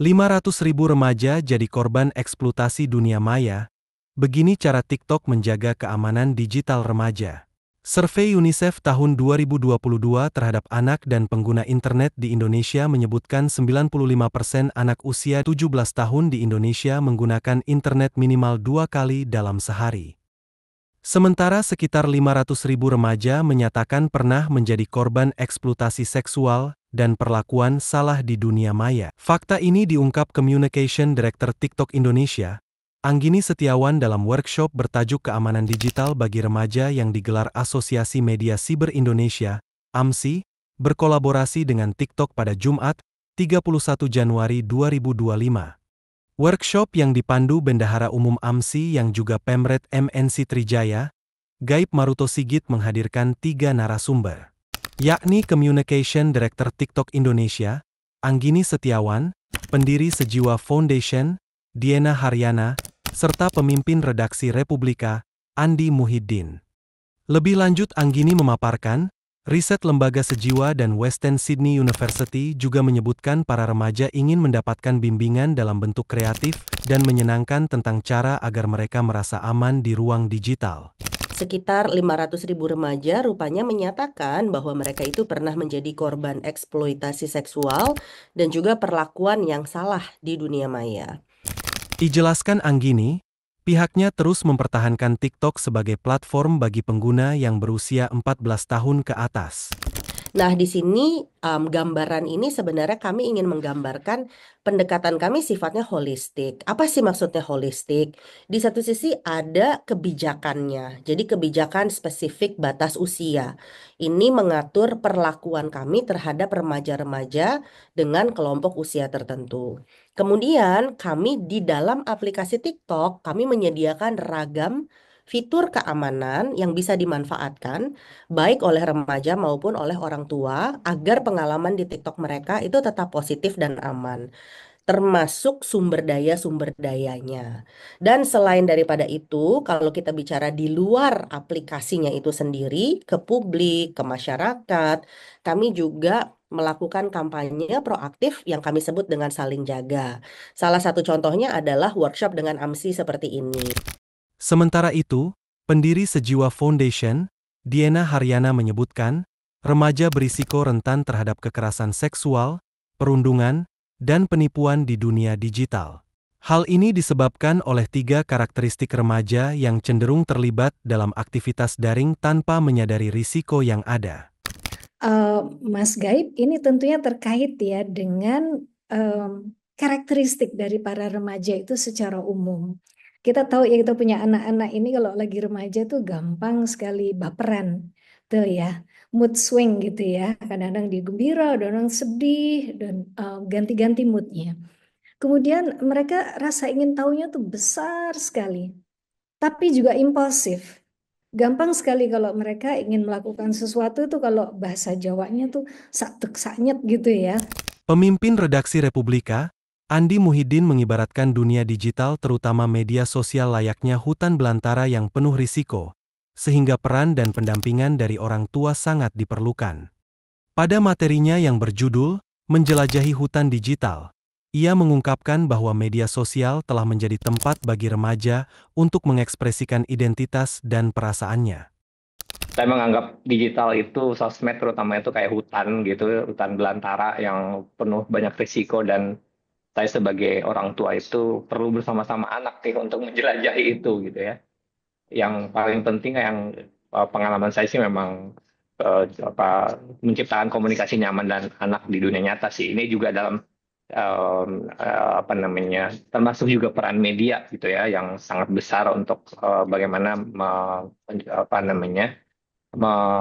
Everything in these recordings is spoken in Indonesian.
500.000 remaja jadi korban eksploitasi dunia maya. Begini cara TikTok menjaga keamanan digital remaja. Survei UNICEF tahun 2022 terhadap anak dan pengguna internet di Indonesia menyebutkan 95% anak usia 17 tahun di Indonesia menggunakan internet minimal 2 kali dalam sehari. Sementara sekitar 500.000 remaja menyatakan pernah menjadi korban eksploitasi seksual dan perlakuan salah di dunia maya. Fakta ini diungkap Communication Director TikTok Indonesia, Anggini Setiawan dalam workshop bertajuk Keamanan Digital bagi Remaja yang digelar Asosiasi Media Siber Indonesia, AMSI, berkolaborasi dengan TikTok pada Jumat, 31 Januari 2025. Workshop yang dipandu Bendahara Umum AMSI yang juga Pemret MNC Trijaya, Gaib Maruto Sigit menghadirkan 3 narasumber, yakni Communication Director TikTok Indonesia, Anggini Setiawan, pendiri Sejiwa Foundation, Diena Haryana, serta pemimpin redaksi Republika, Andi Muhyiddin. Lebih lanjut Anggini memaparkan, riset lembaga Sejiwa dan Western Sydney University juga menyebutkan para remaja ingin mendapatkan bimbingan dalam bentuk kreatif dan menyenangkan tentang cara agar mereka merasa aman di ruang digital. Sekitar 500.000 remaja rupanya menyatakan bahwa mereka itu pernah menjadi korban eksploitasi seksual dan juga perlakuan yang salah di dunia maya. Dijelaskan Anggini, pihaknya terus mempertahankan TikTok sebagai platform bagi pengguna yang berusia 14 tahun ke atas. Nah, di sini gambaran ini sebenarnya kami ingin menggambarkan pendekatan kami sifatnya holistik. Apa sih maksudnya holistik? Di satu sisi ada kebijakannya, jadi kebijakan spesifik batas usia. Ini mengatur perlakuan kami terhadap remaja-remaja dengan kelompok usia tertentu. Kemudian kami di dalam aplikasi TikTok, kami menyediakan ragam fitur keamanan yang bisa dimanfaatkan baik oleh remaja maupun oleh orang tua agar pengalaman di TikTok mereka itu tetap positif dan aman, termasuk sumber daya-sumber dayanya. Dan selain daripada itu, kalau kita bicara di luar aplikasinya itu sendiri, ke publik, ke masyarakat, kami juga melakukan kampanye proaktif yang kami sebut dengan saling jaga. Salah satu contohnya adalah workshop dengan AMSI seperti ini. Sementara itu, pendiri Sejiwa Foundation, Diena Haryana menyebutkan, remaja berisiko rentan terhadap kekerasan seksual, perundungan, dan penipuan di dunia digital. Hal ini disebabkan oleh 3 karakteristik remaja yang cenderung terlibat dalam aktivitas daring tanpa menyadari risiko yang ada. Mas Gaib, ini tentunya terkait ya dengan karakteristik dari para remaja itu secara umum. Kita tahu ya, kita punya anak-anak ini kalau lagi remaja tuh gampang sekali baperan, tuh ya, mood swing gitu ya. Kadang-kadang dia gembira, kadang-kadang sedih, dan ganti-ganti moodnya. Kemudian mereka rasa ingin tahunya tuh besar sekali, tapi juga impulsif. Gampang sekali kalau mereka ingin melakukan sesuatu tuh, kalau bahasa Jawanya tuh saktek saknyet gitu ya. Pemimpin redaksi Republika, Andi Muhyiddin mengibaratkan dunia digital terutama media sosial layaknya hutan belantara yang penuh risiko, sehingga peran dan pendampingan dari orang tua sangat diperlukan. Pada materinya yang berjudul, Menjelajahi Hutan Digital, ia mengungkapkan bahwa media sosial telah menjadi tempat bagi remaja untuk mengekspresikan identitas dan perasaannya. Saya menganggap digital itu, sosmed terutama itu kayak hutan gitu, hutan belantara yang penuh banyak risiko, dan saya sebagai orang tua itu perlu bersama-sama anak nih untuk menjelajahi itu gitu ya. Yang paling penting yang pengalaman saya sih memang menciptakan komunikasi nyaman dan anak di dunia nyata sih. Ini juga dalam termasuk juga peran media gitu ya, yang sangat besar untuk bagaimana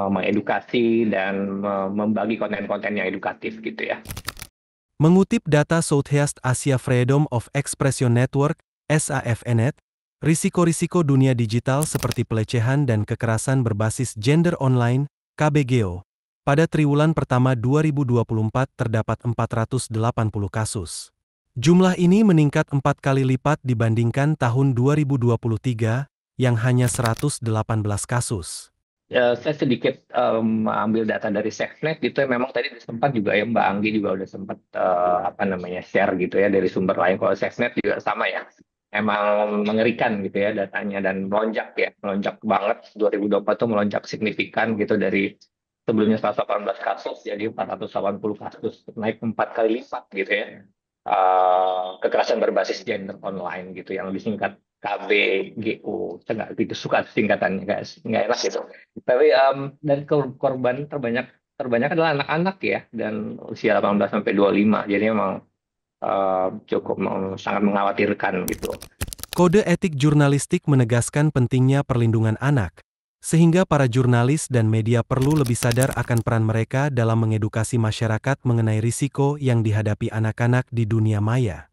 mengedukasi dan membagi konten-konten yang edukatif gitu ya. Mengutip data Southeast Asia Freedom of Expression Network, SAFNet, risiko-risiko dunia digital seperti pelecehan dan kekerasan berbasis gender online, KBGO, pada triwulan pertama 2024 terdapat 480 kasus. Jumlah ini meningkat 4 kali lipat dibandingkan tahun 2023, yang hanya 118 kasus. Saya sedikit ambil data dari SafeNet gitu ya. Memang tadi sempat juga ya Mbak Anggi juga udah sempat apa namanya share gitu ya dari sumber lain. Kalau SafeNet juga sama ya. Emang mengerikan gitu ya datanya dan melonjak banget. 2024 tuh melonjak signifikan gitu dari sebelumnya 118 kasus jadi 480 kasus, naik 4 kali lipat gitu ya. Kekerasan berbasis gender online gitu yang disingkat KBGO, saya nggak gitu suka singkatannya guys, nggak enak gitu. Tapi dan korban terbanyak adalah anak-anak ya dan usia 18 sampai 25. Jadi memang cukup sangat mengkhawatirkan gitu. Kode etik jurnalistik menegaskan pentingnya perlindungan anak, sehingga para jurnalis dan media perlu lebih sadar akan peran mereka dalam mengedukasi masyarakat mengenai risiko yang dihadapi anak-anak di dunia maya.